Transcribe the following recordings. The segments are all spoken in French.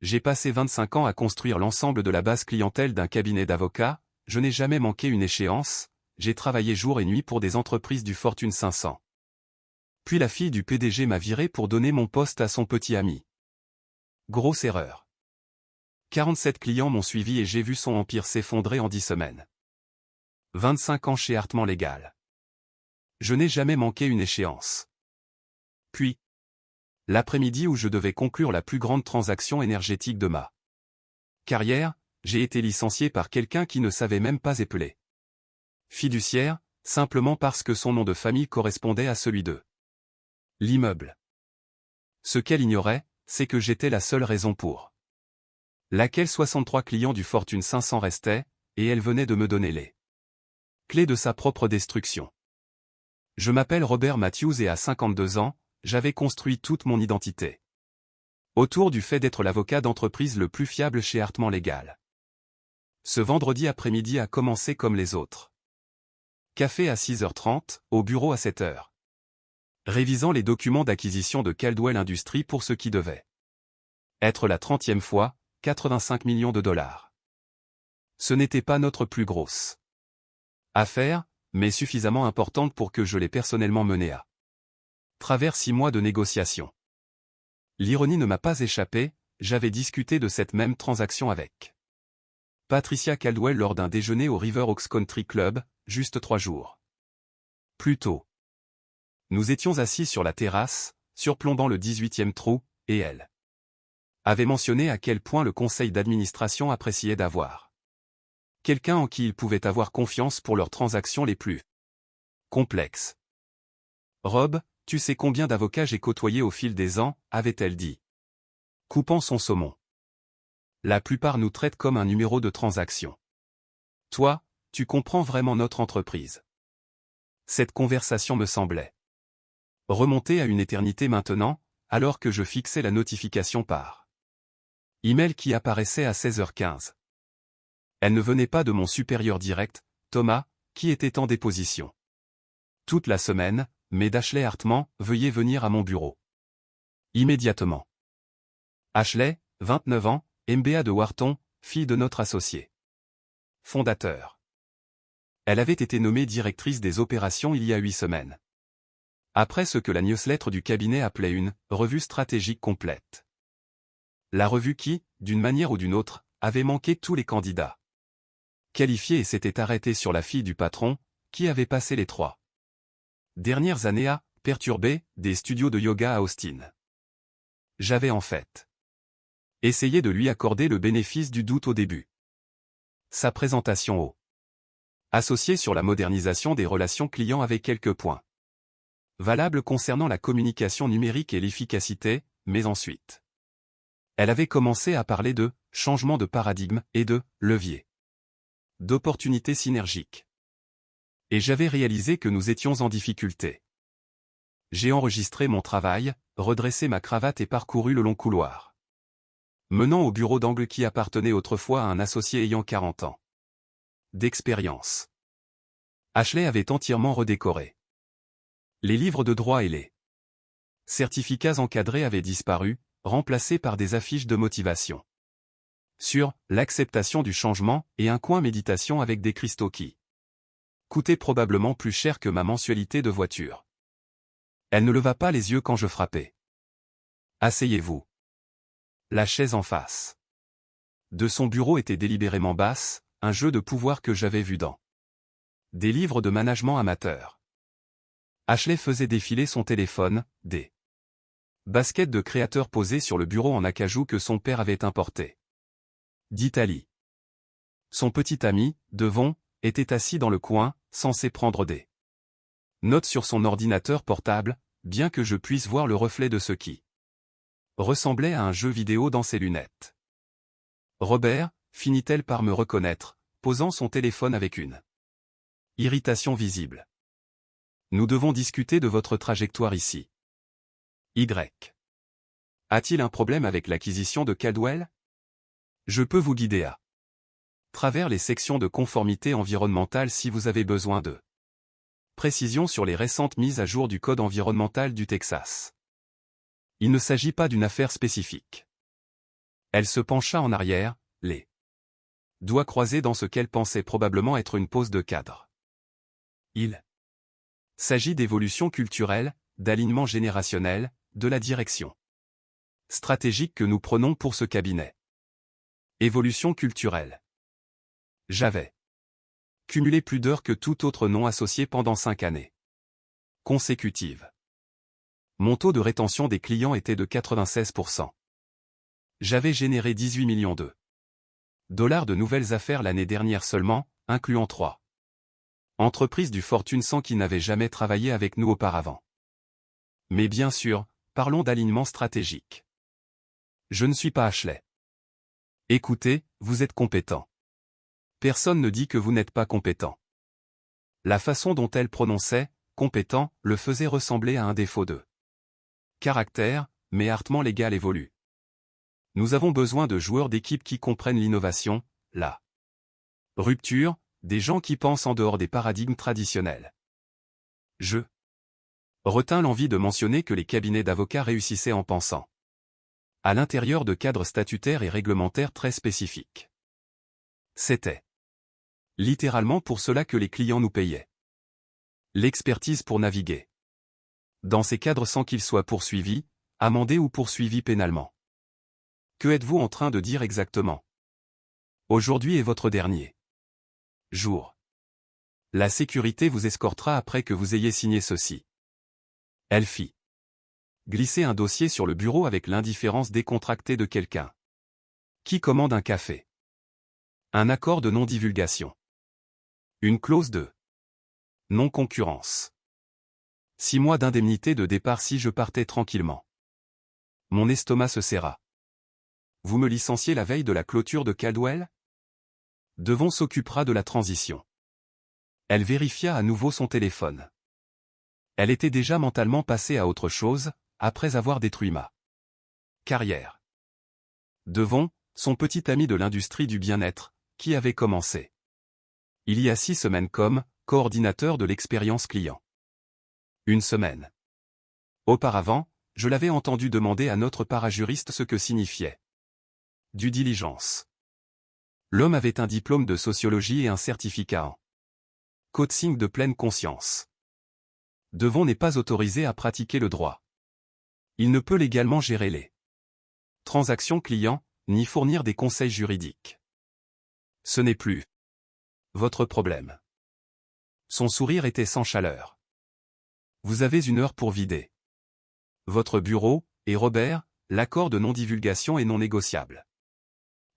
J'ai passé 25 ans à construire l'ensemble de la base clientèle d'un cabinet d'avocats, je n'ai jamais manqué une échéance, j'ai travaillé jour et nuit pour des entreprises du Fortune 500. Puis la fille du PDG m'a viré pour donner mon poste à son petit ami. Grosse erreur. 47 clients m'ont suivi et j'ai vu son empire s'effondrer en 10 semaines. 25 ans chez Hartmann Légal. Je n'ai jamais manqué une échéance. Puis, l'après-midi où je devais conclure la plus grande transaction énergétique de ma carrière, j'ai été licencié par quelqu'un qui ne savait même pas épeler. Fiduciaire, simplement parce que son nom de famille correspondait à celui de l'immeuble. Ce qu'elle ignorait, c'est que j'étais la seule raison pour laquelle 63 clients du Fortune 500 restaient, et elle venait de me donner les clés de sa propre destruction. Je m'appelle Robert Matthews et à 52 ans, j'avais construit toute mon identité autour du fait d'être l'avocat d'entreprise le plus fiable chez Hartmann Légal. Ce vendredi après-midi a commencé comme les autres. Café à 6h30, au bureau à 7h. Révisant les documents d'acquisition de Caldwell Industries pour ce qui devait être la 30e fois, 85 millions de dollars. Ce n'était pas notre plus grosse affaire, mais suffisamment importante pour que je l'ai personnellement menée à travers 6 mois de négociations. L'ironie ne m'a pas échappé, j'avais discuté de cette même transaction avec Patricia Caldwell lors d'un déjeuner au River Oaks Country Club, juste 3 jours plus tôt. Nous étions assis sur la terrasse, surplombant le 18e trou, et elle avait mentionné à quel point le conseil d'administration appréciait d'avoir quelqu'un en qui ils pouvaient avoir confiance pour leurs transactions les plus complexes. Rob, tu sais combien d'avocats j'ai côtoyés au fil des ans, avait-elle dit, coupant son saumon. La plupart nous traitent comme un numéro de transaction. Toi, tu comprends vraiment notre entreprise. Cette conversation me semblait remonter à une éternité maintenant, alors que je fixais la notification par email qui apparaissait à 16h15. Elle ne venait pas de mon supérieur direct, Thomas, qui était en déposition toute la semaine, mais d'Ashley Hartmann, veuillez venir à mon bureau. Immédiatement. Ashley, 29 ans, MBA de Wharton, fille de notre associé fondateur. Elle avait été nommée directrice des opérations il y a 8 semaines. Après ce que la newsletter du cabinet appelait une « revue stratégique complète ». La revue qui, d'une manière ou d'une autre, avait manqué tous les candidats qualifiés et s'était arrêtée sur la fille du patron, qui avait passé les 3 dernières années à perturber des studios de yoga à Austin. J'avais en fait essayé de lui accorder le bénéfice du doute au début. Sa présentation au associé sur la modernisation des relations clients avait quelques points valables concernant la communication numérique et l'efficacité, mais ensuite elle avait commencé à parler de changement de paradigme et de levier d'opportunités synergiques. Et j'avais réalisé que nous étions en difficulté. J'ai enregistré mon travail, redressé ma cravate et parcouru le long couloir menant au bureau d'angle qui appartenait autrefois à un associé ayant 40 ans d'expérience. Ashley avait entièrement redécoré les livres de droit et les certificats encadrés avaient disparu, remplacés par des affiches de motivation sur l'acceptation du changement et un coin méditation avec des cristaux qui coûtaient probablement plus cher que ma mensualité de voiture. Elle ne leva pas les yeux quand je frappais. Asseyez-vous. La chaise en face de son bureau était délibérément basse, un jeu de pouvoir que j'avais vu dans des livres de management amateur. Ashley faisait défiler son téléphone, des baskets de créateurs posées sur le bureau en acajou que son père avait importé d'Italie. Son petit ami, Devon, était assis dans le coin, censé prendre des notes sur son ordinateur portable, bien que je puisse voir le reflet de ce qui ressemblait à un jeu vidéo dans ses lunettes. Robert, finit-elle par me reconnaître, posant son téléphone avec une irritation visible. Nous devons discuter de votre trajectoire ici. Y. A-t-il un problème avec l'acquisition de Caldwell? Je peux vous guider à travers les sections de conformité environnementale si vous avez besoin de précisions sur les récentes mises à jour du Code environnemental du Texas. Il ne s'agit pas d'une affaire spécifique. Elle se pencha en arrière, les doigts croisés dans ce qu'elle pensait probablement être une pose de cadre. Il s'agit d'évolution culturelle, d'alignement générationnel, de la direction stratégique que nous prenons pour ce cabinet. Évolution culturelle. J'avais cumulé plus d'heures que tout autre non associé pendant 5 années consécutives. Mon taux de rétention des clients était de 96%. J'avais généré 18 millions de dollars de nouvelles affaires l'année dernière seulement, incluant 3 entreprises du Fortune 100 qui n'avaient jamais travaillé avec nous auparavant. Mais bien sûr, parlons d'alignement stratégique. Je ne suis pas Ashley. Écoutez, vous êtes compétent. Personne ne dit que vous n'êtes pas compétent. La façon dont elle prononçait « compétent » le faisait ressembler à un défaut de caractère, mais Hartman légal évolue. Nous avons besoin de joueurs d'équipe qui comprennent l'innovation, la rupture, des gens qui pensent en dehors des paradigmes traditionnels. Je retins l'envie de mentionner que les cabinets d'avocats réussissaient en pensant à l'intérieur de cadres statutaires et réglementaires très spécifiques. C'était littéralement pour cela que les clients nous payaient. L'expertise pour naviguer dans ces cadres sans qu'ils soient poursuivis, amendés ou poursuivis pénalement. Que êtes-vous en train de dire exactement? Aujourd'hui est votre dernier jour. La sécurité vous escortera après que vous ayez signé ceci. Elle fit glisser un dossier sur le bureau avec l'indifférence décontractée de quelqu'un qui commande un café. Un accord de non-divulgation. Une clause de non-concurrence. 6 mois d'indemnité de départ si je partais tranquillement. Mon estomac se serra. Vous me licenciez la veille de la clôture de Caldwell? Devon s'occupera de la transition. Elle vérifia à nouveau son téléphone. Elle était déjà mentalement passée à autre chose, après avoir détruit ma carrière. Devon, son petit ami de l'industrie du bien-être, qui avait commencé il y a 6 semaines comme coordinateur de l'expérience client. 1 semaine auparavant, je l'avais entendu demander à notre parajuriste ce que signifiait due diligence. L'homme avait un diplôme de sociologie et un certificat en coaching de pleine conscience. Devon n'est pas autorisé à pratiquer le droit. Il ne peut légalement gérer les transactions clients, ni fournir des conseils juridiques. Ce n'est plus votre problème. Son sourire était sans chaleur. Vous avez 1 heure pour vider votre bureau, et Robert, l'accord de non-divulgation est non négociable.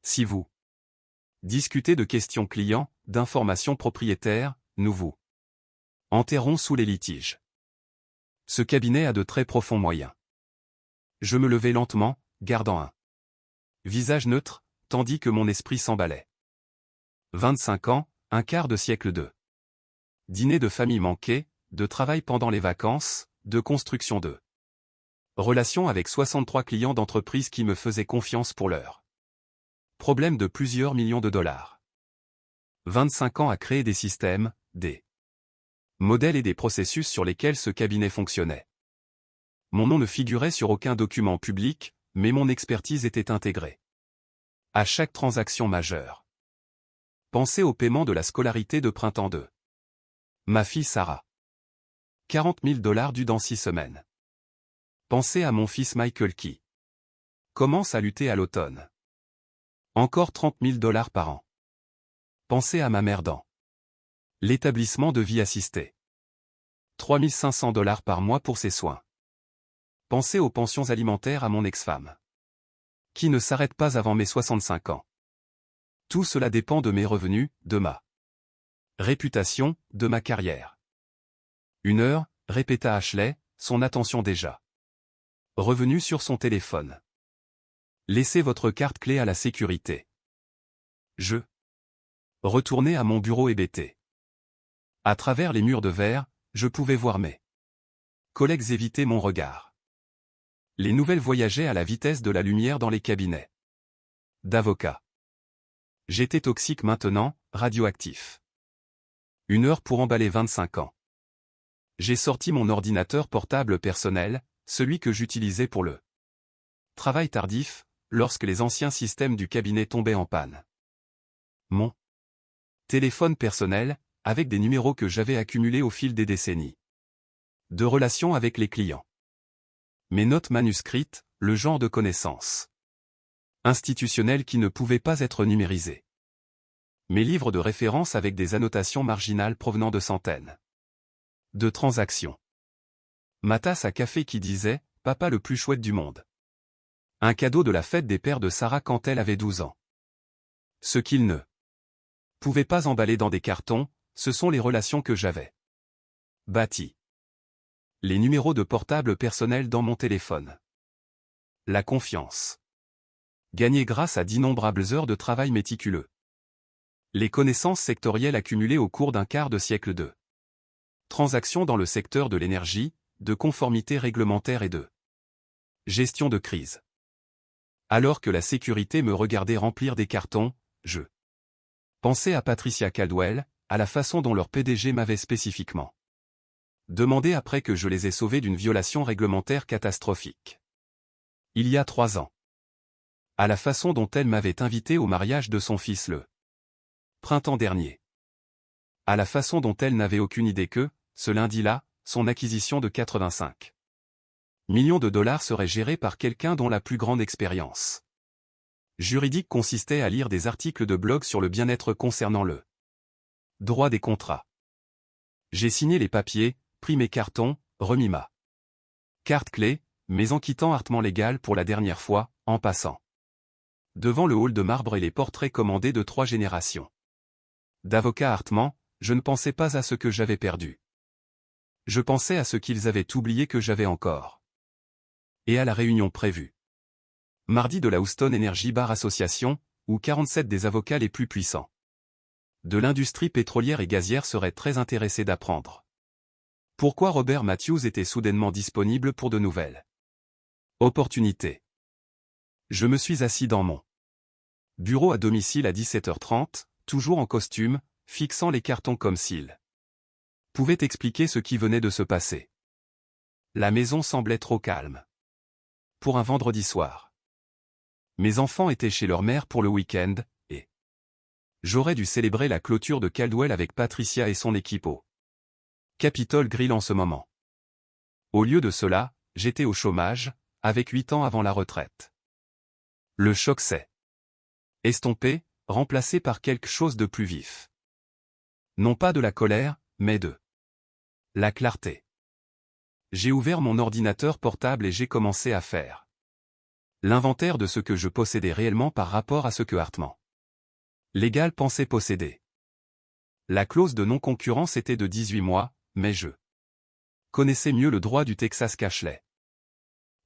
Si vous discutez de questions clients, d'informations propriétaires, nous vous enterrons sous les litiges. Ce cabinet a de très profonds moyens. Je me levai lentement, gardant un visage neutre, tandis que mon esprit s'emballait. 25 ans, un quart de siècle de dîner de famille manqué, de travail pendant les vacances, de construction de relations avec 63 clients d'entreprises qui me faisaient confiance pour leurs problèmes de plusieurs millions de dollars. 25 ans à créer des systèmes, des modèles et des processus sur lesquels ce cabinet fonctionnait. Mon nom ne figurait sur aucun document public, mais mon expertise était intégrée à chaque transaction majeure. Pensez au paiement de la scolarité de printemps de ma fille Sarah. 40 000 $ dus dans 6 semaines. Pensez à mon fils Michael qui commence à lutter à l'automne. Encore 30 000 $ par an. Pensez à ma mère dans l'établissement de vie assistée. 3 500 $ par mois pour ses soins. Pensez aux pensions alimentaires à mon ex-femme, qui ne s'arrête pas avant mes 65 ans. Tout cela dépend de mes revenus, de ma réputation, de ma carrière. 1 heure, répéta Ashley, son attention déjà revenue sur son téléphone. Laissez votre carte clé à la sécurité. Je retournai à mon bureau hébété. À travers les murs de verre, je pouvais voir mes collègues éviter mon regard. Les nouvelles voyageaient à la vitesse de la lumière dans les cabinets d'avocats. J'étais toxique maintenant, radioactif. 1 heure pour emballer 25 ans. J'ai sorti mon ordinateur portable personnel, celui que j'utilisais pour le travail tardif, lorsque les anciens systèmes du cabinet tombaient en panne. Mon téléphone personnel, avec des numéros que j'avais accumulés au fil des décennies. De relations avec les clients. Mes notes manuscrites, le genre de connaissances institutionnelles qui ne pouvaient pas être numérisées. Mes livres de référence avec des annotations marginales provenant de centaines de transactions. Ma tasse à café qui disait « Papa le plus chouette du monde ». Un cadeau de la fête des pères de Sarah quand elle avait 12 ans. Ce qu'il ne pouvait pas emballer dans des cartons, ce sont les relations que j'avais bâties. Les numéros de portable personnels dans mon téléphone. La confiance. Gagnée grâce à d'innombrables heures de travail méticuleux. Les connaissances sectorielles accumulées au cours d'un quart de siècle de transactions dans le secteur de l'énergie, de conformité réglementaire et de gestion de crise. Alors que la sécurité me regardait remplir des cartons, je pensais à Patricia Caldwell, à la façon dont leur PDG m'avait spécifiquement demandé après que je les ai sauvés d'une violation réglementaire catastrophique. Il y a 3 ans. À la façon dont elle m'avait invité au mariage de son fils le printemps dernier. À la façon dont elle n'avait aucune idée que, ce lundi-là, son acquisition de 85 millions de dollars serait gérée par quelqu'un dont la plus grande expérience juridique consistait à lire des articles de blog sur le bien-être concernant le droit des contrats. J'ai signé les papiers, pris mes cartons, remis ma carte clé, mais en quittant Hartmann Legal pour la dernière fois, en passant devant le hall de marbre et les portraits commandés de 3 générations d'avocats Hartmann, je ne pensais pas à ce que j'avais perdu. Je pensais à ce qu'ils avaient oublié que j'avais encore. Et à la réunion prévue mardi de la Houston Energy Bar Association, où 47 des avocats les plus puissants de l'industrie pétrolière et gazière seraient très intéressés d'apprendre pourquoi Robert Matthews était soudainement disponible pour de nouvelles opportunités. Je me suis assis dans mon bureau à domicile à 17h30, toujours en costume, fixant les cartons comme s'il pouvait expliquer ce qui venait de se passer. La maison semblait trop calme. Pour un vendredi soir. Mes enfants étaient chez leur mère pour le week-end, et j'aurais dû célébrer la clôture de Caldwell avec Patricia et son équipe au Capitol Grill en ce moment. Au lieu de cela, j'étais au chômage, avec 8 ans avant la retraite. Le choc s'est estompé, remplacé par quelque chose de plus vif. Non pas de la colère, mais de la clarté. J'ai ouvert mon ordinateur portable et j'ai commencé à faire l'inventaire de ce que je possédais réellement par rapport à ce que Hartmann Legal pensait posséder. La clause de non-concurrence était de 18 mois, mais je connaissais mieux le droit du Texas Cashley.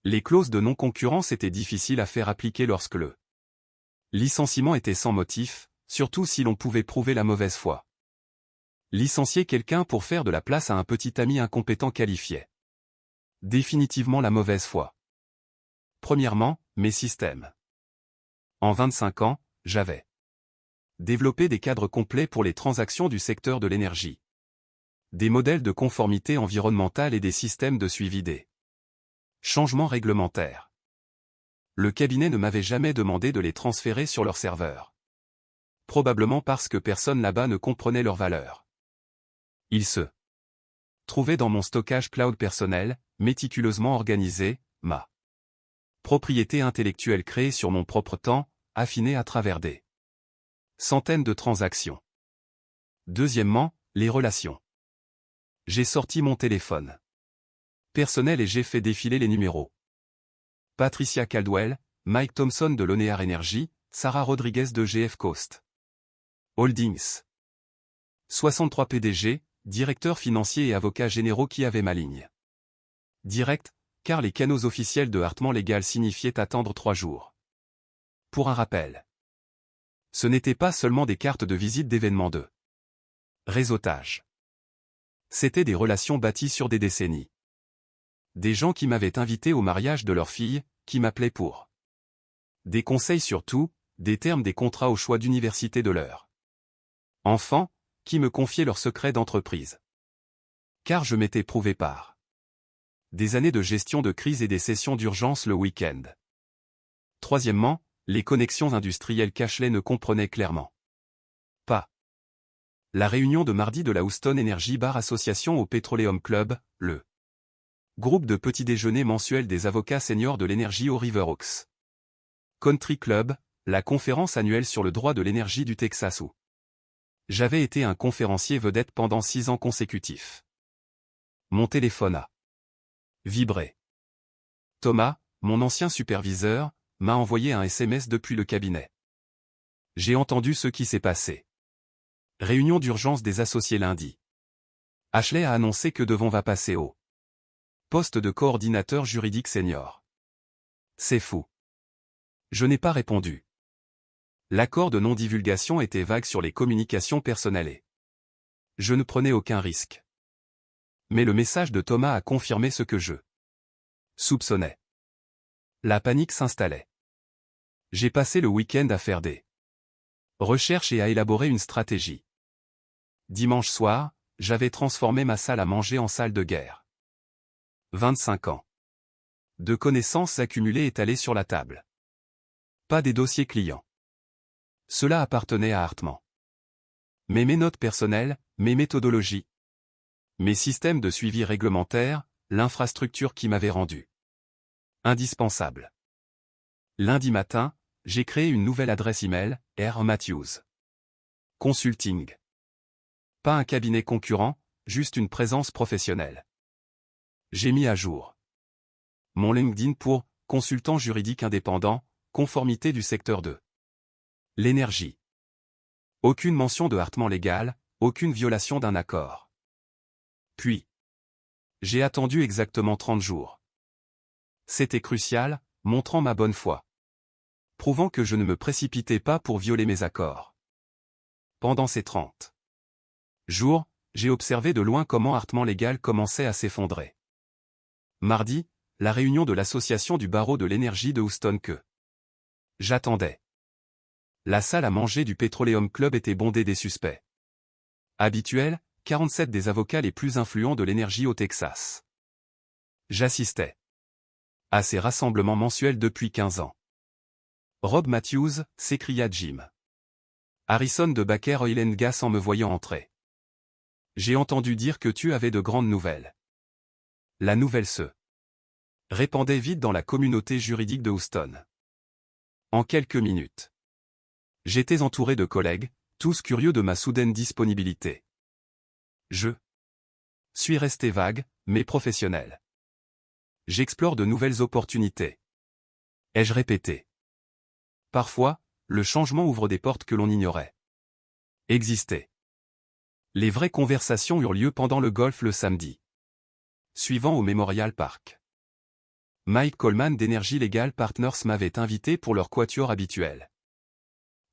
Les clauses de non-concurrence étaient difficiles à faire appliquer lorsque le licenciement était sans motif, surtout si l'on pouvait prouver la mauvaise foi. Licencier quelqu'un pour faire de la place à un petit ami incompétent qualifiait définitivement la mauvaise foi. Premièrement, mes systèmes. En 25 ans, j'avais développé des cadres complets pour les transactions du secteur de l'énergie. Des modèles de conformité environnementale et des systèmes de suivi des changements réglementaires. Le cabinet ne m'avait jamais demandé de les transférer sur leur serveur. Probablement parce que personne là-bas ne comprenait leur valeur. Ils se trouvaient dans mon stockage cloud personnel, méticuleusement organisé, ma propriété intellectuelle créée sur mon propre temps, affinée à travers des centaines de transactions. Deuxièmement, les relations. J'ai sorti mon téléphone personnel et j'ai fait défiler les numéros. Patricia Caldwell, Mike Thompson de Lonear Energy, Sarah Rodriguez de GF Coast Holdings. 63 PDG, directeurs financiers et avocats généraux qui avaient ma ligne directe, car les canaux officiels de Hartmann Legal signifiaient attendre 3 jours. Pour un rappel. Ce n'étaient pas seulement des cartes de visite d'événements de réseautage. C'étaient des relations bâties sur des décennies. Des gens qui m'avaient invité au mariage de leur fille, qui m'appelaient pour des conseils sur tout, des termes des contrats au choix d'université de leur enfant, qui me confiaient leurs secrets d'entreprise. Car je m'étais prouvé par des années de gestion de crise et des sessions d'urgence le week-end. Troisièmement, les connexions industrielles cashless ne comprenaient clairement pas la réunion de mardi de la Houston Energy Bar Association au Petroleum Club, le groupe de petit déjeuner mensuel des avocats seniors de l'énergie au River Oaks Country Club, la conférence annuelle sur le droit de l'énergie du Texas où j'avais été un conférencier vedette pendant 6 ans consécutifs. Mon téléphone a vibré. Thomas, mon ancien superviseur, m'a envoyé un SMS depuis le cabinet. J'ai entendu ce qui s'est passé. Réunion d'urgence des associés lundi. Ashley a annoncé que Devon va passer au poste de coordinateur juridique senior. C'est fou. Je n'ai pas répondu. L'accord de non-divulgation était vague sur les communications personnelles et je ne prenais aucun risque. Mais le message de Thomas a confirmé ce que je soupçonnais. La panique s'installait. J'ai passé le week-end à faire des recherches et à élaborer une stratégie. Dimanche soir, j'avais transformé ma salle à manger en salle de guerre. 25 ans de connaissances accumulées étalées sur la table. Pas des dossiers clients. Cela appartenait à Hartman. Mais mes notes personnelles, mes méthodologies, mes systèmes de suivi réglementaire, l'infrastructure qui m'avait rendu indispensable. Lundi matin, j'ai créé une nouvelle adresse email, R. Matthews Consulting. Pas un cabinet concurrent, juste une présence professionnelle. J'ai mis à jour mon LinkedIn pour consultant juridique indépendant, conformité du secteur de l'énergie. Aucune mention de Hartman légal, aucune violation d'un accord. Puis, j'ai attendu exactement 30 jours. C'était crucial, montrant ma bonne foi. Prouvant que je ne me précipitais pas pour violer mes accords. Pendant ces 30 jours, j'ai observé de loin comment Hartman légal commençait à s'effondrer. Mardi, la réunion de l'association du barreau de l'énergie de Houston que j'attendais. La salle à manger du Petroleum Club était bondée des suspects habituels, 47 des avocats les plus influents de l'énergie au Texas. J'assistais à ces rassemblements mensuels depuis 15 ans. Rob Matthews, s'écria Jim Harrison de Baker Oil and Gas en me voyant entrer. J'ai entendu dire que tu avais de grandes nouvelles. La nouvelle se répandait vite dans la communauté juridique de Houston. En quelques minutes, j'étais entouré de collègues, tous curieux de ma soudaine disponibilité. Je suis resté vague, mais professionnel. J'explore de nouvelles opportunités. Ai-je répété? Parfois, le changement ouvre des portes que l'on ignorait existaient. Les vraies conversations eurent lieu pendant le golf le samedi suivant au Memorial Park. Mike Coleman d'Energy Legal Partners m'avait invité pour leur quatuor habituel.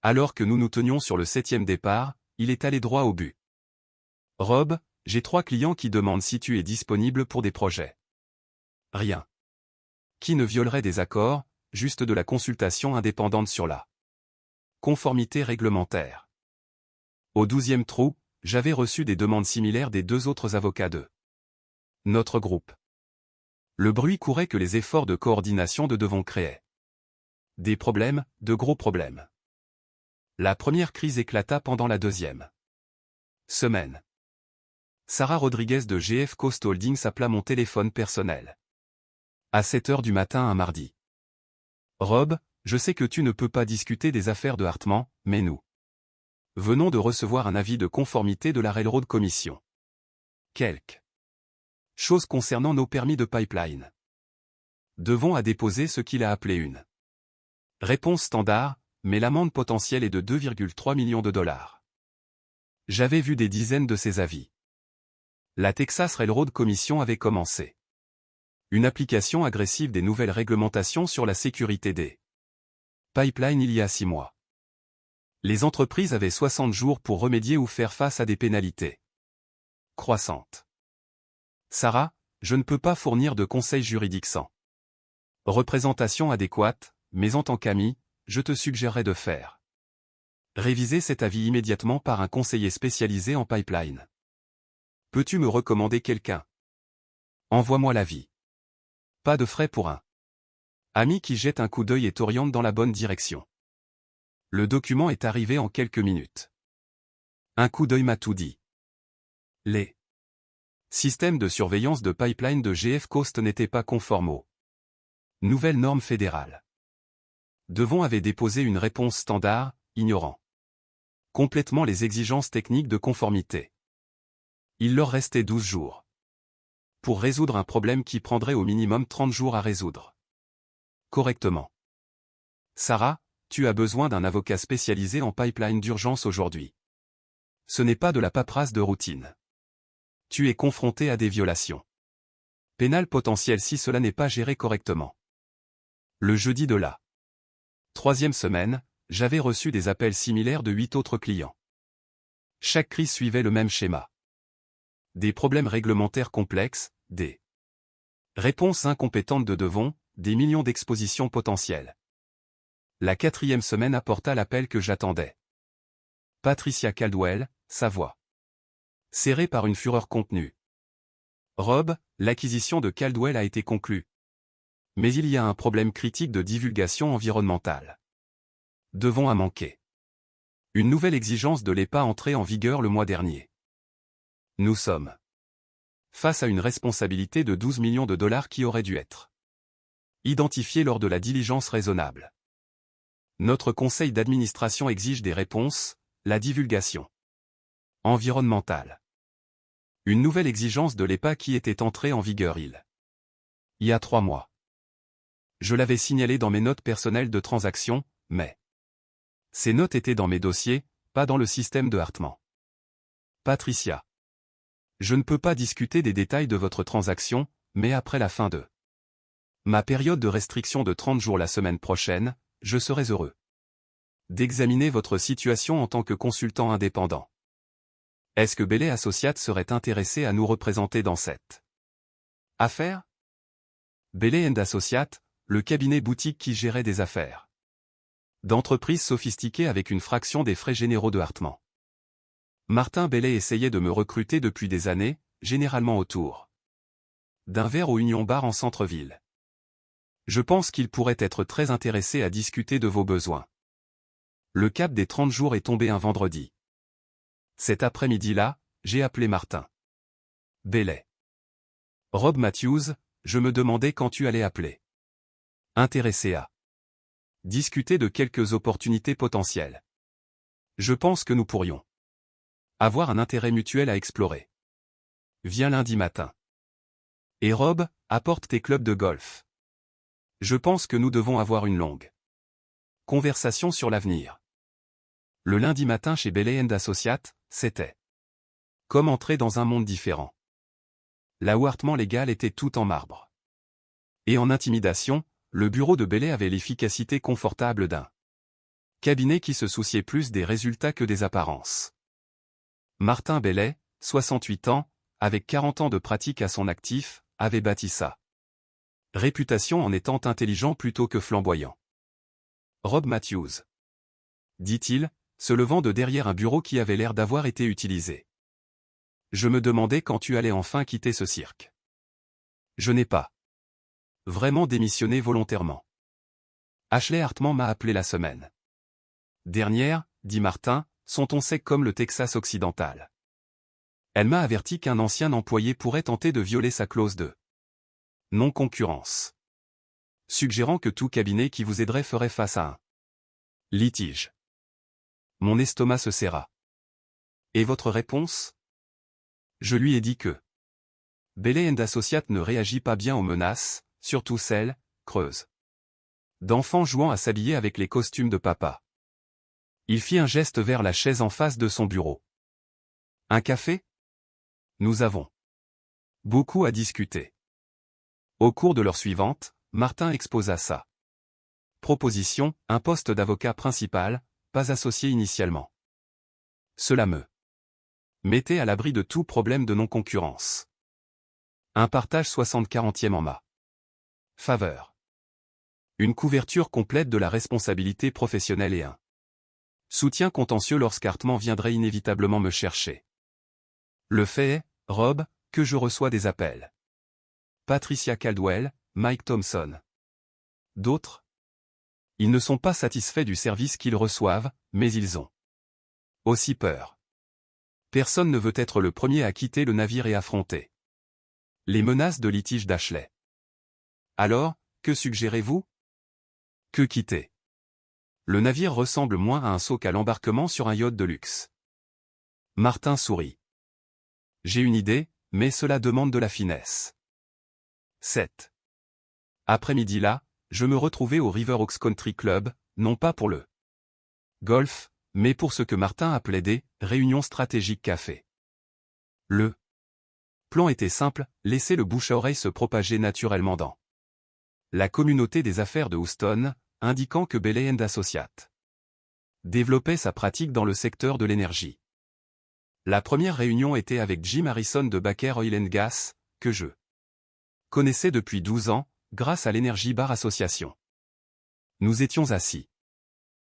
Alors que nous nous tenions sur le 7e départ, il est allé droit au but. Rob, j'ai 3 clients qui demandent si tu es disponible pour des projets. Rien. Qui ne violerait des accords, juste de la consultation indépendante sur la conformité réglementaire. Au 12e trou, j'avais reçu des demandes similaires des 2 autres avocats de notre groupe. Le bruit courait que les efforts de coordination de Devon créaient des problèmes, de gros problèmes. La première crise éclata pendant la 2e semaine. Sarah Rodriguez de GF Coast Holdings appela mon téléphone personnel. À 7 heures du matin un mardi. Rob, je sais que tu ne peux pas discuter des affaires de Hartman, mais nous venons de recevoir un avis de conformité de la Railroad Commission. Quelque chose concernant nos permis de pipeline. Devon a déposé ce qu'il a appelé une réponse standard, mais l'amende potentielle est de 2,3 millions de dollars. J'avais vu des dizaines de ces avis. La Texas Railroad Commission avait commencé une application agressive des nouvelles réglementations sur la sécurité des pipelines il y a 6 mois. Les entreprises avaient 60 jours pour remédier ou faire face à des pénalités croissantes. Sarah, je ne peux pas fournir de conseils juridiques sans représentation adéquate, mais en tant qu'ami, je te suggérerais de faire réviser cet avis immédiatement par un conseiller spécialisé en pipeline. Peux-tu me recommander quelqu'un? Envoie-moi l'avis. Pas de frais pour un Ami qui jette un coup d'œil et t'oriente dans la bonne direction. Le document est arrivé en quelques minutes. Un coup d'œil m'a tout dit. Les systèmes de surveillance de pipeline de GF Coast n'étaient pas conformes aux nouvelles normes fédérales. Devon avait déposé une réponse standard, ignorant complètement les exigences techniques de conformité. Il leur restait 12 jours pour résoudre un problème qui prendrait au minimum 30 jours à résoudre correctement. Sarah, tu as besoin d'un avocat spécialisé en pipeline d'urgence aujourd'hui. Ce n'est pas de la paperasse de routine. Tu es confronté à des violations pénales potentielles si cela n'est pas géré correctement. Le jeudi de la 3e semaine, j'avais reçu des appels similaires de 8 autres clients. Chaque crise suivait le même schéma. Des problèmes réglementaires complexes, des réponses incompétentes de Devon, des millions d'expositions potentielles. La 4e semaine apporta l'appel que j'attendais. Patricia Caldwell, sa voix serrée par une fureur contenue. Rob, l'acquisition de Caldwell a été conclue. Mais il y a un problème critique de divulgation environnementale. Devon a manqué. Une nouvelle exigence de l'EPA entrée en vigueur le mois dernier. Nous sommes face à une responsabilité de 12 millions de dollars qui aurait dû être identifiée lors de la diligence raisonnable. Notre conseil d'administration exige des réponses, la divulgation environnementale. Une nouvelle exigence de l'EPA qui était entrée en vigueur il y a 3 mois. Je l'avais signalé dans mes notes personnelles de transaction, mais ces notes étaient dans mes dossiers, pas dans le système de Hartman. Patricia. Je ne peux pas discuter des détails de votre transaction, mais après la fin de ma période de restriction de 30 jours la semaine prochaine, je serai heureux d'examiner votre situation en tant que consultant indépendant. Est-ce que Bailey Associates serait intéressé à nous représenter dans cette affaire? Bailey & Associates, le cabinet boutique qui gérait des affaires d'entreprises sophistiquées avec une fraction des frais généraux de Hartman. Martin Bailey essayait de me recruter depuis des années, généralement autour d'un verre au Union Bar en centre-ville. Je pense qu'il pourrait être très intéressé à discuter de vos besoins. Le cap des 30 jours est tombé un vendredi. Cet après-midi-là, j'ai appelé Martin Bailey. Rob Matthews, je me demandais quand tu allais appeler. Intéressé à discuter de quelques opportunités potentielles. Je pense que nous pourrions avoir un intérêt mutuel à explorer. Viens lundi matin. Et Rob, apporte tes clubs de golf. Je pense que nous devons avoir une longue conversation sur l'avenir. Le lundi matin chez Bailey & Associates, c'était comme entrer dans un monde différent. La Hartman légal était tout en marbre. Et en intimidation, le bureau de Bailey avait l'efficacité confortable d'un cabinet qui se souciait plus des résultats que des apparences. Martin Bailey, 68 ans, avec 40 ans de pratique à son actif, avait bâti sa réputation en étant intelligent plutôt que flamboyant. Rob Matthews, dit-il, se levant de derrière un bureau qui avait l'air d'avoir été utilisé. Je me demandais quand tu allais enfin quitter ce cirque. Je n'ai pas vraiment démissionné volontairement. Ashley Hartman m'a appelé la semaine dernière, dit Martin, son ton sec comme le Texas occidental. Elle m'a averti qu'un ancien employé pourrait tenter de violer sa clause de non-concurrence, suggérant que tout cabinet qui vous aiderait ferait face à un litige. Mon estomac se serra. Et votre réponse? Je lui ai dit que Bailey & Associates ne réagit pas bien aux menaces, surtout celles, creuses, d'enfants jouant à s'habiller avec les costumes de papa. Il fit un geste vers la chaise en face de son bureau. Un café? Nous avons beaucoup à discuter. Au cours de l'heure suivante, Martin exposa sa proposition, un poste d'avocat principal, pas associé initialement. Cela me mettait à l'abri de tout problème de non-concurrence. Un partage 60/40 en ma faveur. Une couverture complète de la responsabilité professionnelle et un soutien contentieux lorsqu'Hartman viendrait inévitablement me chercher. Le fait est, Rob, que je reçois des appels. Patricia Caldwell, Mike Thompson. D'autres? Ils ne sont pas satisfaits du service qu'ils reçoivent, mais ils ont aussi peur. Personne ne veut être le premier à quitter le navire et affronter les menaces de litige d'Ashley. Alors, que suggérez-vous? Que quitter? Le navire ressemble moins à un seau qu'à l'embarquement sur un yacht de luxe. Martin sourit. J'ai une idée, mais cela demande de la finesse. 7. Après-midi là, je me retrouvais au River Oaks Country Club, non pas pour le golf, mais pour ce que Martin appelait des « réunions stratégiques café ». Le plan était simple, laisser le bouche à oreille se propager naturellement dans la communauté des affaires de Houston, indiquant que Bailey & Associates développait sa pratique dans le secteur de l'énergie. La première réunion était avec Jim Harrison de Baker Oil & Gas, que je connaissais depuis 12 ans, grâce à l'Energy Bar Association. Nous étions assis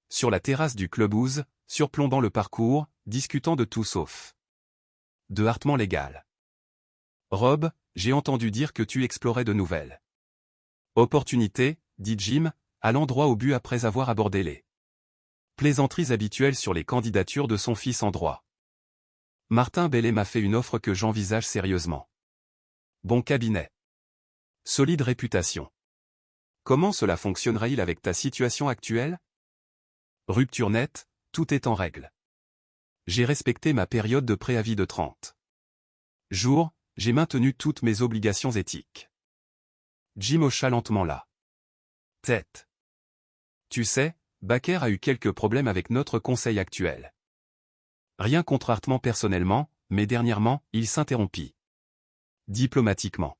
sur la terrasse du clubhouse, surplombant le parcours, discutant de tout sauf de hartement légal. Rob, j'ai entendu dire que tu explorais de nouvelles opportunités, dit Jim, allant droit au but après avoir abordé les plaisanteries habituelles sur les candidatures de son fils en droit. Martin Bailey m'a fait une offre que j'envisage sérieusement. Bon cabinet. Solide réputation. Comment cela fonctionnerait-il avec ta situation actuelle? Rupture nette, tout est en règle. J'ai respecté ma période de préavis de 30 jours, j'ai maintenu toutes mes obligations éthiques. Jim hocha lentement la tête. Tu sais, Baker a eu quelques problèmes avec notre conseil actuel. Rien contre Hartman personnellement, mais dernièrement, il s'interrompit. Diplomatiquement.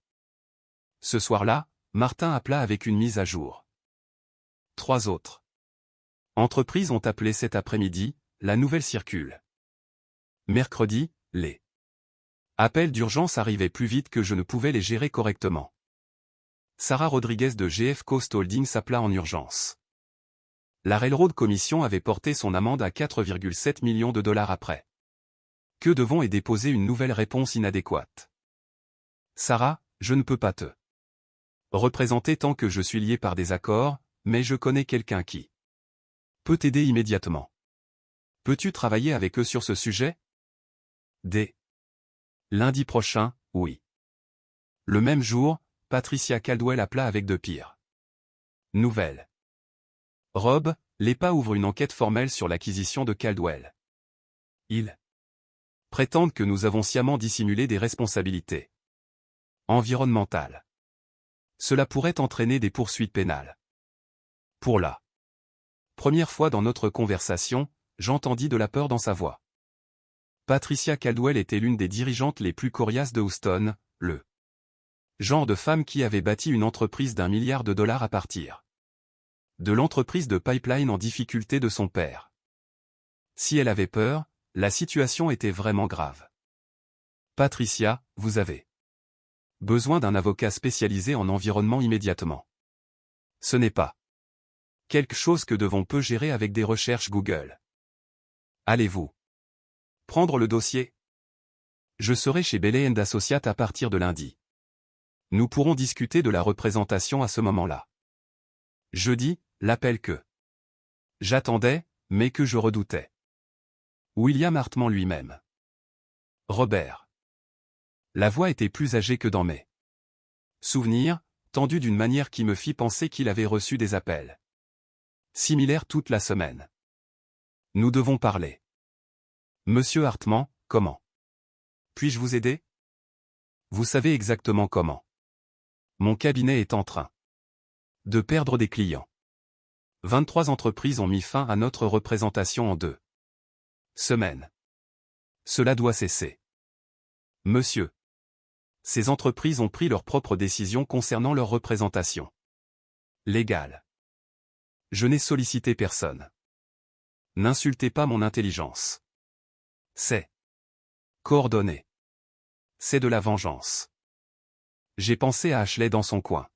Ce soir-là, Martin appela avec une mise à jour. 3 autres entreprises ont appelé cet après-midi, la nouvelle circule. Mercredi, les appels d'urgence arrivaient plus vite que je ne pouvais les gérer correctement. Sarah Rodriguez de GF Coast Holdings appela en urgence. La Railroad Commission avait porté son amende à 4,7 millions de dollars après. Que devons et déposer une nouvelle réponse inadéquate. Sarah, je ne peux pas te représenter tant que je suis lié par des accords, mais je connais quelqu'un qui peut t'aider immédiatement. Peux-tu travailler avec eux sur ce sujet? Dès lundi prochain, oui. Le même jour, Patricia Caldwell appela avec de pires nouvelles. Rob, l'EPA ouvre une enquête formelle sur l'acquisition de Caldwell. Ils prétendent que nous avons sciemment dissimulé des responsabilités environnementales. Cela pourrait entraîner des poursuites pénales. Pour la première fois dans notre conversation, j'entendis de la peur dans sa voix. Patricia Caldwell était l'une des dirigeantes les plus coriaces de Houston, le genre de femme qui avait bâti une entreprise d'1 milliard de dollars à partir de l'entreprise de pipeline en difficulté de son père. Si elle avait peur, la situation était vraiment grave. Patricia, vous avez besoin d'un avocat spécialisé en environnement immédiatement. Ce n'est pas quelque chose que devons peu gérer avec des recherches Google. Allez-vous prendre le dossier? Je serai chez Bailey & Associates à partir de lundi. Nous pourrons discuter de la représentation à ce moment-là. Jeudi, l'appel que j'attendais, mais que je redoutais. William Hartman lui-même. Robert. La voix était plus âgée que dans mes souvenirs, tendue d'une manière qui me fit penser qu'il avait reçu des appels similaires toute la semaine. Nous devons parler. Monsieur Hartman, comment puis-je vous aider? Vous savez exactement comment. Mon cabinet est en train de perdre des clients. 23 entreprises ont mis fin à notre représentation en 2 semaines. Cela doit cesser. Monsieur. Ces entreprises ont pris leurs propres décisions concernant leur représentation légale. Je n'ai sollicité personne. N'insultez pas mon intelligence. C'est coordonné. C'est de la vengeance. J'ai pensé à Ashley dans son coin.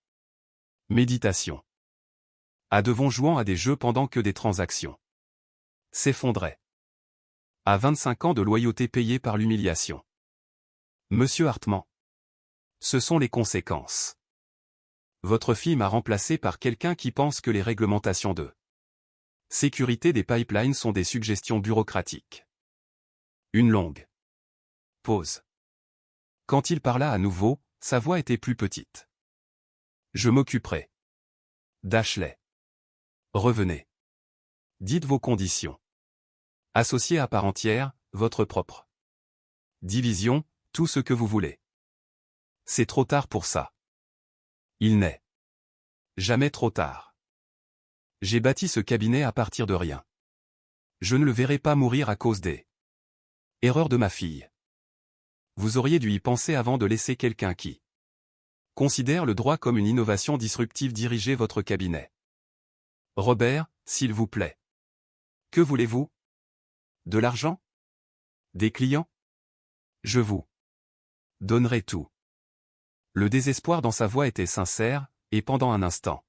Méditation. À Devon jouant à des jeux pendant que des transactions s'effondraient. À 25 ans de loyauté payée par l'humiliation. Monsieur Hartman. Ce sont les conséquences. Votre fille m'a remplacé par quelqu'un qui pense que les réglementations de sécurité des pipelines sont des suggestions bureaucratiques. Une longue pause. Quand il parla à nouveau, sa voix était plus petite. Je m'occuperai d'Ashley. Revenez. Dites vos conditions. Associé à part entière, votre propre division, tout ce que vous voulez. C'est trop tard pour ça. Il n'est jamais trop tard. J'ai bâti ce cabinet à partir de rien. Je ne le verrai pas mourir à cause des erreurs de ma fille. Vous auriez dû y penser avant de laisser quelqu'un qui considère le droit comme une innovation disruptive diriger votre cabinet. Robert, s'il vous plaît. Que voulez-vous? De l'argent? Des clients? Je vous donnerai tout. Le désespoir dans sa voix était sincère, et pendant un instant,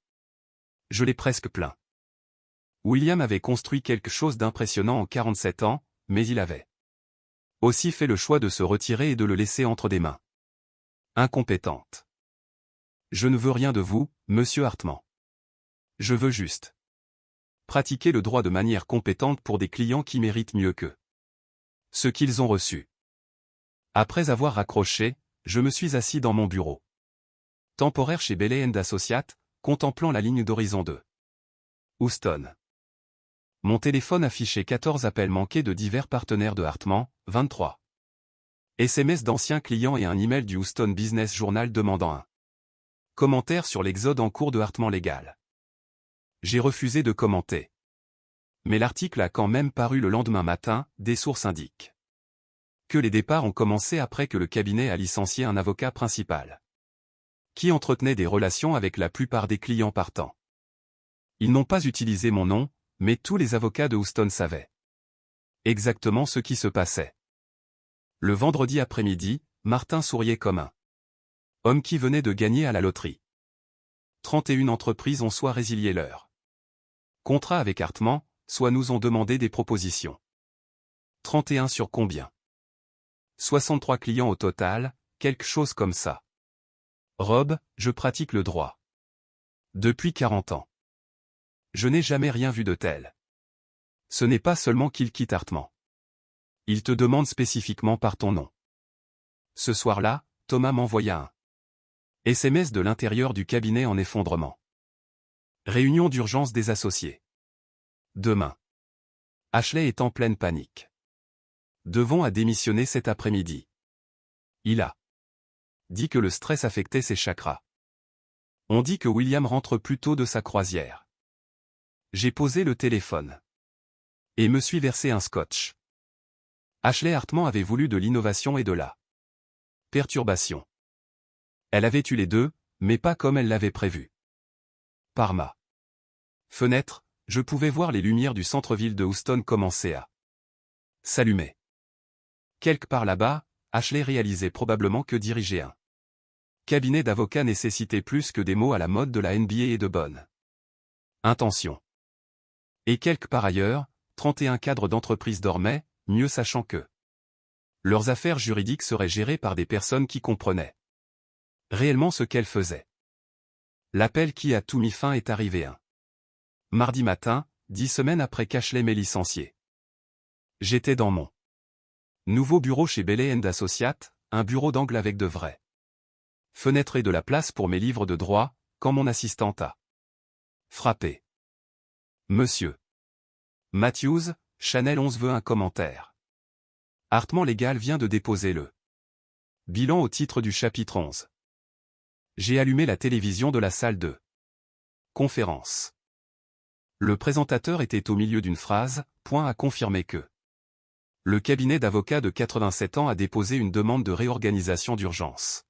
je l'ai presque plaint. William avait construit quelque chose d'impressionnant en 47 ans, mais il avait aussi fait le choix de se retirer et de le laisser entre des mains incompétentes. Je ne veux rien de vous, monsieur Hartman. Je veux juste pratiquer le droit de manière compétente pour des clients qui méritent mieux que ce qu'ils ont reçu. Après avoir raccroché, je me suis assis dans mon bureau temporaire chez Bailey & Associates, contemplant la ligne d'horizon de Houston. Mon téléphone affichait 14 appels manqués de divers partenaires de Hartman, 23 SMS d'anciens clients et un email du Houston Business Journal demandant un commentaire sur l'exode en cours de Hartman Legal. J'ai refusé de commenter. Mais l'article a quand même paru le lendemain matin, des sources indiquent que les départs ont commencé après que le cabinet a licencié un avocat principal qui entretenait des relations avec la plupart des clients partants. Ils n'ont pas utilisé mon nom, mais tous les avocats de Houston savaient exactement ce qui se passait. Le vendredi après-midi, Martin souriait comme un homme qui venait de gagner à la loterie. 31 entreprises ont soit résilié leur contrat avec Hartman, soit nous ont demandé des propositions. 31 sur combien? 63 clients au total, quelque chose comme ça. Rob, je pratique le droit depuis 40 ans. Je n'ai jamais rien vu de tel. Ce n'est pas seulement qu'il quitte Hartman. Il te demande spécifiquement par ton nom. Ce soir-là, Thomas m'envoya un SMS de l'intérieur du cabinet en effondrement. Réunion d'urgence des associés. Demain. Ashley est en pleine panique. Devons à démissionner cet après-midi. Il a dit que le stress affectait ses chakras. On dit que William rentre plus tôt de sa croisière. J'ai posé le téléphone. Et me suis versé un scotch. Ashley Hartman avait voulu de l'innovation et de la perturbation. Elle avait eu les deux, mais pas comme elle l'avait prévu. Par ma fenêtre, je pouvais voir les lumières du centre-ville de Houston commencer à s'allumer. Quelque part là-bas, Ashley réalisait probablement que diriger un cabinet d'avocats nécessitait plus que des mots à la mode de la NBA et de bonnes intentions. Et quelque part ailleurs, 31 cadres d'entreprise dormaient, mieux sachant que leurs affaires juridiques seraient gérées par des personnes qui comprenaient réellement ce qu'elles faisaient. L'appel qui a tout mis fin est arrivé un mardi matin, 10 semaines après qu'Ashley m'ait licencié. J'étais dans mon nouveau bureau chez Bailey & Associates, un bureau d'angle avec de vraies fenêtres et de la place pour mes livres de droit, quand mon assistante a frappé. Monsieur Matthews, Chanel 11 veut un commentaire. Hartman Legal vient de déposer le bilan au titre du chapitre 11. J'ai allumé la télévision de la salle de conférence. Le présentateur était au milieu d'une phrase, point à confirmer que le cabinet d'avocats de 87 ans a déposé une demande de réorganisation d'urgence.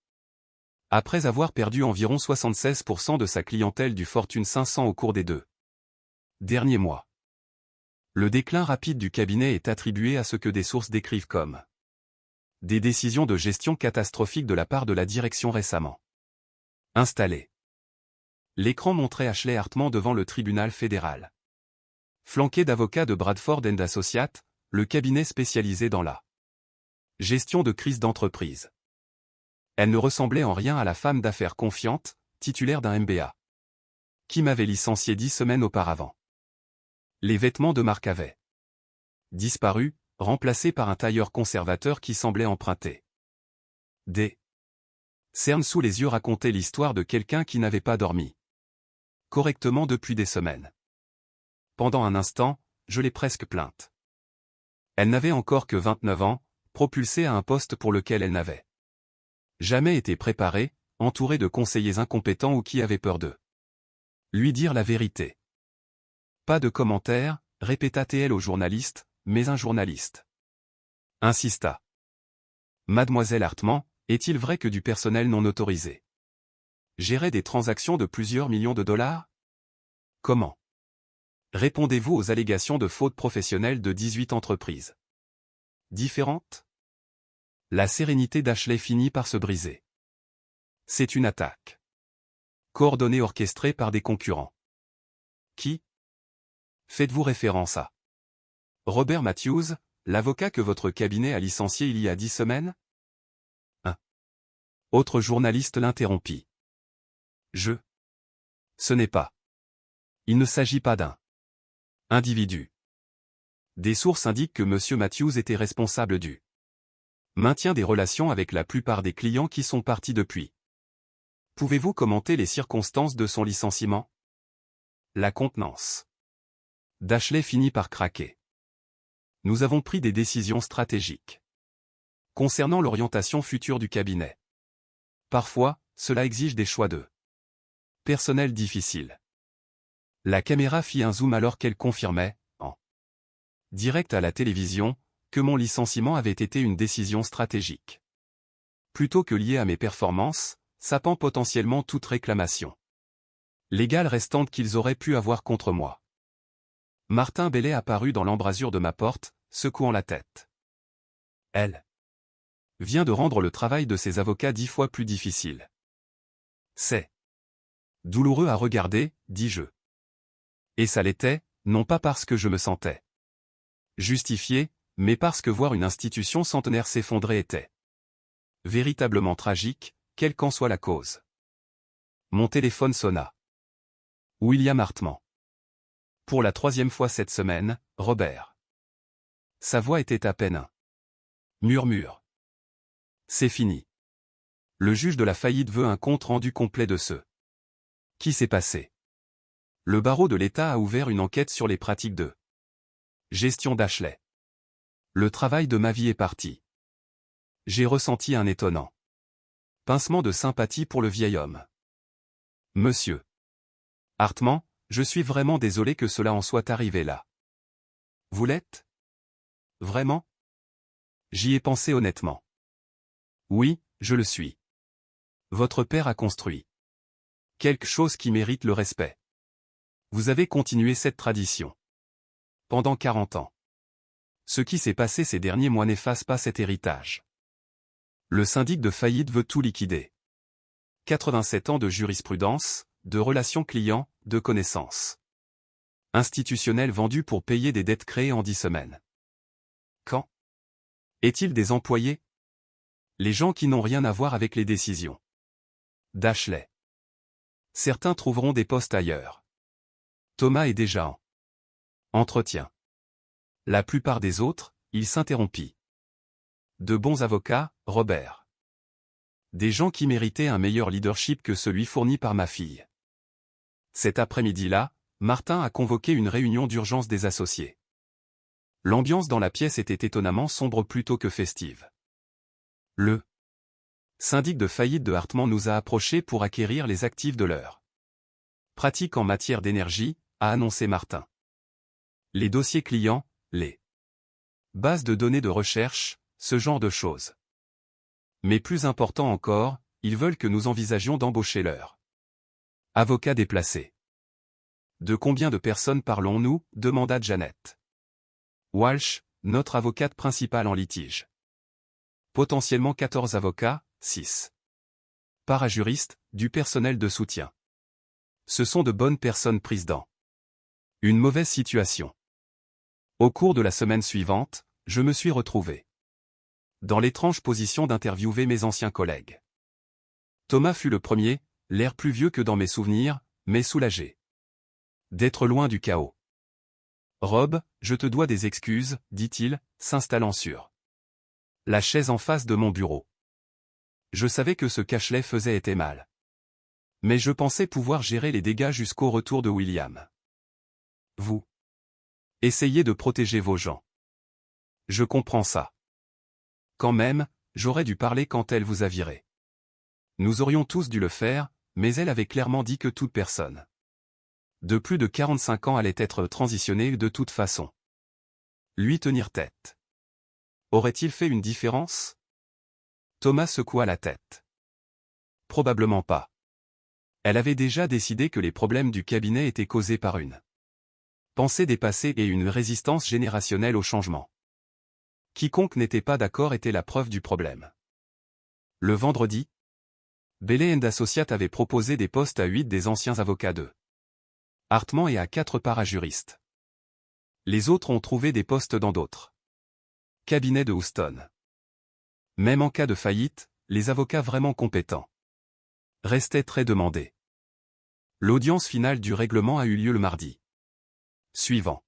Après avoir perdu environ 76% de sa clientèle du Fortune 500 au cours des 2 derniers mois. Le déclin rapide du cabinet est attribué à ce que des sources décrivent comme des décisions de gestion catastrophiques de la part de la direction récemment installée. L'écran montrait Ashley Hartman devant le tribunal fédéral. Flanqué d'avocats de Bradford & Associates, le cabinet spécialisé dans la gestion de crise d'entreprise. Elle ne ressemblait en rien à la femme d'affaires confiante, titulaire d'un MBA. Qui m'avait licencié 10 semaines auparavant. Les vêtements de marque avaient disparu, remplacés par un tailleur conservateur qui semblait emprunter des cernes sous les yeux racontait l'histoire de quelqu'un qui n'avait pas dormi correctement depuis des semaines. Pendant un instant, je l'ai presque plainte. Elle n'avait encore que 29 ans, propulsée à un poste pour lequel elle n'avait jamais été préparée, entourée de conseillers incompétents ou qui avaient peur de lui dire la vérité. Pas de commentaire, répéta-t-elle au journaliste, mais un journaliste insista. Mademoiselle Hartmann, est-il vrai que du personnel non autorisé gérait des transactions de plusieurs millions de dollars? Comment répondez-vous aux allégations de faute professionnelle de 18 entreprises différentes? La sérénité d'Ashley finit par se briser. C'est une attaque coordonnée orchestrée par des concurrents. Qui? Faites-vous référence à Robert Matthews, l'avocat que votre cabinet a licencié il y a 10 semaines? Un autre journaliste l'interrompit. Ce n'est pas. Il ne s'agit pas d'un individu. Des sources indiquent que M. Matthews était responsable du maintien des relations avec la plupart des clients qui sont partis depuis. Pouvez-vous commenter les circonstances de son licenciement? La contenance d'Ashley finit par craquer. Nous avons pris des décisions stratégiques concernant l'orientation future du cabinet. Parfois, cela exige des choix de personnel difficiles. La caméra fit un zoom alors qu'elle confirmait, en direct à la télévision, que mon licenciement avait été une décision stratégique. Plutôt que liée à mes performances, sapant potentiellement toute réclamation légale restante qu'ils auraient pu avoir contre moi. Martin Bellet apparut dans l'embrasure de ma porte, secouant la tête. Elle vient de rendre le travail de ses avocats 10 fois plus difficile. C'est douloureux à regarder, dis-je. Et ça l'était, non pas parce que je me sentais justifié, mais parce que voir une institution centenaire s'effondrer était véritablement tragique, quelle qu'en soit la cause. Mon téléphone sonna. William Hartmann. Pour la 3e fois cette semaine, Robert. Sa voix était à peine un murmure. C'est fini. Le juge de la faillite veut un compte-rendu complet de ce qui s'est passé. Le barreau de l'État a ouvert une enquête sur les pratiques de gestion d'Ashley. Le travail de ma vie est parti. J'ai ressenti un étonnant pincement de sympathie pour le vieil homme. Monsieur Hartmann, je suis vraiment désolé que cela en soit arrivé là. Vous l'êtes? Vraiment? J'y ai pensé honnêtement. Oui, je le suis. Votre père a construit quelque chose qui mérite le respect. Vous avez continué cette tradition pendant 40 ans. Ce qui s'est passé ces derniers mois n'efface pas cet héritage. Le syndic de faillite veut tout liquider. 87 ans de jurisprudence, de relations clients, de connaissances institutionnelles vendues pour payer des dettes créées en 10 semaines. Quand est-il des employés? Les gens qui n'ont rien à voir avec les décisions d'Ashley. Certains trouveront des postes ailleurs. Thomas est déjà en entretien. La plupart des autres, il s'interrompit. De bons avocats, Robert. Des gens qui méritaient un meilleur leadership que celui fourni par ma fille. Cet après-midi-là, Martin a convoqué une réunion d'urgence des associés. L'ambiance dans la pièce était étonnamment sombre plutôt que festive. Le syndic de faillite de Hartmann nous a approchés pour acquérir les actifs de leur pratique en matière d'énergie, a annoncé Martin. Les dossiers clients, les bases de données de recherche, ce genre de choses. Mais plus important encore, ils veulent que nous envisagions d'embaucher leur avocat déplacé. De combien de personnes parlons-nous? Demanda Janet Walsh, notre avocate principale en litige. Potentiellement 14 avocats, 6 parajuristes, du personnel de soutien. Ce sont de bonnes personnes prises dans une mauvaise situation. Au cours de la semaine suivante, je me suis retrouvé dans l'étrange position d'interviewer mes anciens collègues. Thomas fut le premier, l'air plus vieux que dans mes souvenirs, mais soulagé. D'être loin du chaos. Rob, je te dois des excuses, dit-il, s'installant sur la chaise en face de mon bureau. Je savais que ce qu'Ashley faisait était mal. Mais je pensais pouvoir gérer les dégâts jusqu'au retour de William. Vous essayez de protéger vos gens. Je comprends ça. Quand même, j'aurais dû parler quand elle vous a viré. Nous aurions tous dû le faire, mais elle avait clairement dit que toute personne de plus de 45 ans allait être transitionnée de toute façon. Lui tenir tête. Aurait-il fait une différence? Thomas secoua la tête. Probablement pas. Elle avait déjà décidé que les problèmes du cabinet étaient causés par une pensée dépassée et une résistance générationnelle au changement. Quiconque n'était pas d'accord était la preuve du problème. Le vendredi, Bailey & Associates avait proposé des postes à 8 des anciens avocats de Hartman et à 4 parajuristes. Les autres ont trouvé des postes dans d'autres cabinets de Houston. Même en cas de faillite, les avocats vraiment compétents restaient très demandés. L'audience finale du règlement a eu lieu le mardi suivant.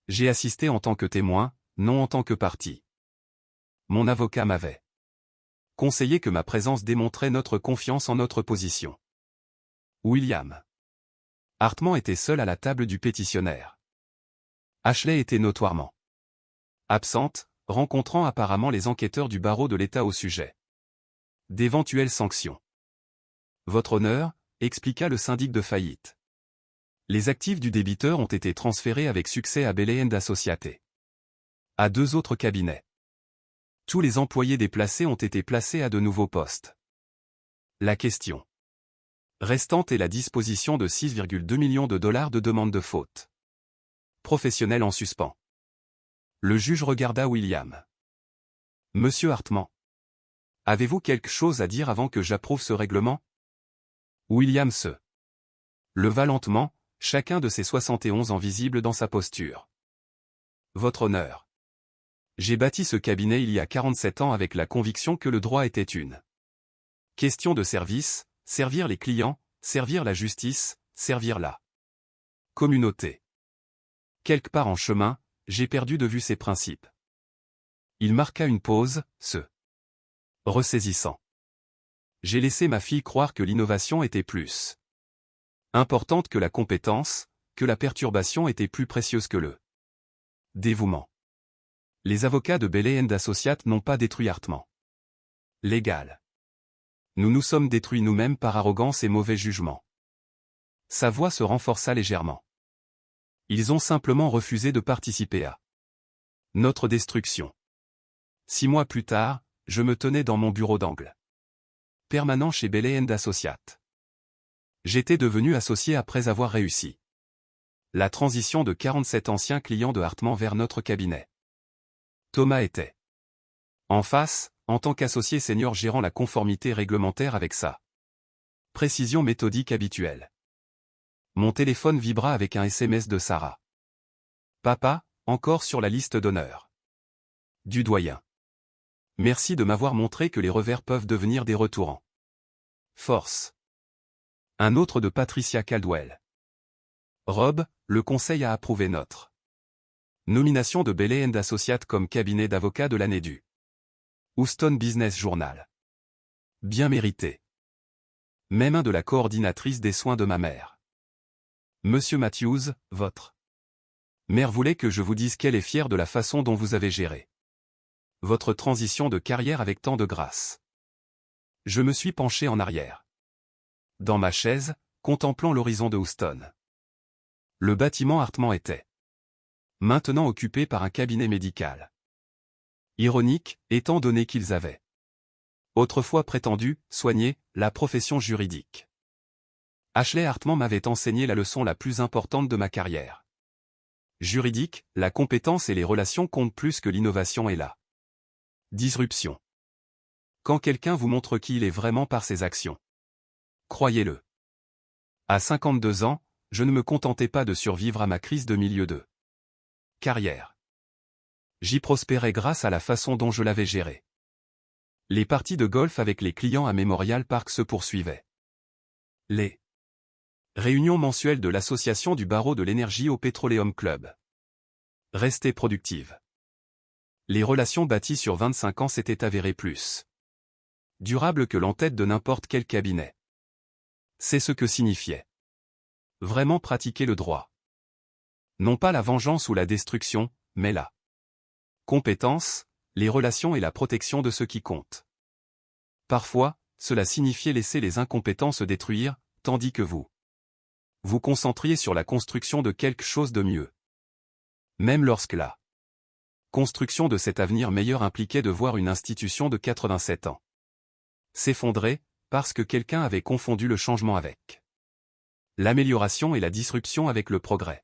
J'ai assisté en tant que témoin, non en tant que partie. Mon avocat m'avait conseillé que ma présence démontrait notre confiance en notre position. William Hartman était seul à la table du pétitionnaire. Ashley était notoirement absente, rencontrant apparemment les enquêteurs du barreau de l'État au sujet d'éventuelles sanctions. Votre honneur, expliqua le syndic de faillite. Les actifs du débiteur ont été transférés avec succès à Bailey & Associates. À 2 autres cabinets. Tous les employés déplacés ont été placés à de nouveaux postes. La question restante est la disposition de 6,2 millions de dollars de demande de faute professionnelle en suspens. Le juge regarda William. Monsieur Hartman. Avez-vous quelque chose à dire avant que j'approuve ce règlement? William se leva lentement, chacun de ses 71 ans visible dans sa posture. Votre honneur. J'ai bâti ce cabinet il y a 47 ans avec la conviction que le droit était une question de service, servir les clients, servir la justice, servir la communauté. Quelque part en chemin, j'ai perdu de vue ces principes. Il marqua une pause, se ressaisissant. J'ai laissé ma fille croire que l'innovation était plus importante que la compétence, que la perturbation était plus précieuse que le dévouement. Les avocats de Bailey & Associates n'ont pas détruit Hartman. Légal. Nous nous sommes détruits nous-mêmes par arrogance et mauvais jugement. Sa voix se renforça légèrement. Ils ont simplement refusé de participer à notre destruction. 6 mois plus tard, je me tenais dans mon bureau d'angle permanent chez Bailey & Associates. J'étais devenu associé après avoir réussi la transition de 47 anciens clients de Hartman vers notre cabinet. Thomas était en face, en tant qu'associé senior gérant la conformité réglementaire avec sa précision méthodique habituelle. Mon téléphone vibra avec un SMS de Sarah. Papa, encore sur la liste d'honneur. Du doyen. Merci de m'avoir montré que les revers peuvent devenir des retours en force. Un autre de Patricia Caldwell. Rob, le conseil a approuvé notre nomination de Bailey & Associates comme cabinet d'avocats de l'année du Houston Business Journal. Bien mérité. Même un de la coordinatrice des soins de ma mère. Monsieur Matthews, votre mère voulait que je vous dise qu'elle est fière de la façon dont vous avez géré votre transition de carrière avec tant de grâce. Je me suis penché en arrière. Dans ma chaise, contemplant l'horizon de Houston. Le bâtiment Hartman était maintenant occupé par un cabinet médical. Ironique, étant donné qu'ils avaient autrefois prétendu soigner la profession juridique. Ashley Hartman m'avait enseigné la leçon la plus importante de ma carrière. Juridique, la compétence et les relations comptent plus que l'innovation et la disruption. Quand quelqu'un vous montre qui il est vraiment par ses actions, croyez-le. À 52 ans, je ne me contentais pas de survivre à ma crise de milieu de carrière. J'y prospérais grâce à la façon dont je l'avais géré. Les parties de golf avec les clients à Memorial Park se poursuivaient. Les réunions mensuelles de l'association du barreau de l'énergie au Petroleum Club. Restées productives. Les relations bâties sur 25 ans s'étaient avérées plus durables que l'entête de n'importe quel cabinet. C'est ce que signifiait vraiment pratiquer le droit. Non pas la vengeance ou la destruction, mais la compétence, les relations et la protection de ce qui compte. Parfois, cela signifiait laisser les incompétents se détruire, tandis que vous concentriez sur la construction de quelque chose de mieux. Même lorsque la construction de cet avenir meilleur impliquait de voir une institution de 87 ans s'effondrer, parce que quelqu'un avait confondu le changement avec l'amélioration et la disruption avec le progrès.